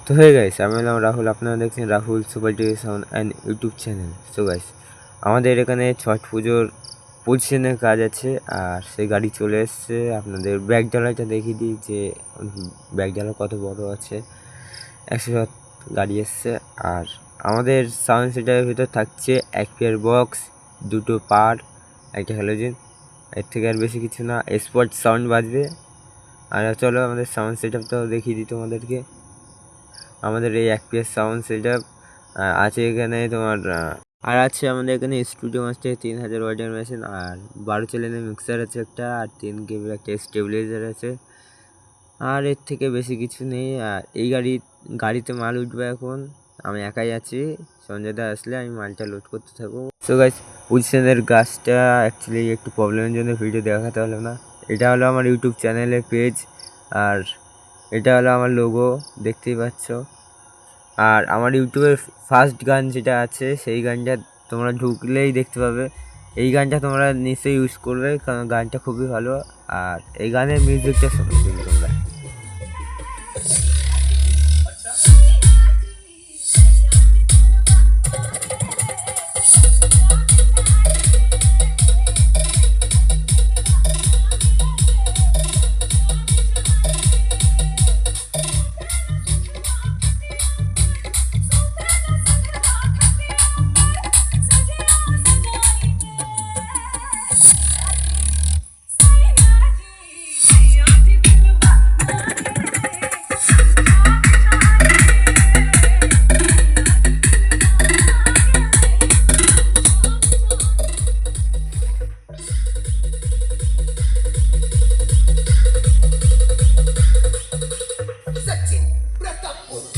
তো হয়ে গাইস, আমি হলাম রাহুল, আপনারা দেখছেন Rahul super TV sound and YouTube channel. So guys, আমাদের এখানে ছট পুজোর পজিশনের কাজ আছে, আর সেই গাড়ি চলে এসছে। আপনাদের ব্যাগ ডালাটা দেখিয়ে দিই যে ব্যাগ ডালা কত বড় আছে। 107 গাড়ি এসছে। আর আমাদের সাউন্ড সেটার ভিতর থাকছে এক পেয়ার বক্স, দুটো পার, একটা হ্যালোজেন। এর থেকে আর বেশি কিছু না। স্পট সাউন্ড বাজবে। আর চলো আমাদের সাউন্ড সেট আপটাও দেখিয়ে দিই তোমাদেরকে। আমাদের এই এক পিএস সাউন্ড সেট আপ আছে এখানে তোমার। আর আছে আমাদের এখানে স্টুডিও মাস্টার 3000 ওয়াটের মেশিন, আর 12 চ্যানেলের মিক্সার আছে একটা, আর 3 কেবির একটা স্টেবিলাইজার আছে। আর এর থেকে বেশি কিছু নেই। আর এই গাড়িতে মাল উঠবে এখন। আমি একাই আছি, সঞ্জয়দা আসলে আমি মালটা লোড করতে থাকবো। সো গাইস, পজিশনের গাছটা অ্যাকচুয়ালি একটু প্রবলেমের জন্য ভিডিও দেখাতে হলো না। এটা হলো আমার ইউটিউব চ্যানেলের পেজ, আর এটা হলো আমার লোগো, দেখতেই পাচ্ছ। আর আমার ইউটিউবের ফার্স্ট গান যেটা আছে সেই গানটা তোমরা ঢুকলেই দেখতে পাবে। এই গানটা তোমরা নিশ্চয়ই ইউজ করবে, কারণ গানটা খুবই ভালো। আর এই গানের মিউজিকটা শোনো কিন্তু তোমরা। सचिन प्रतापपुर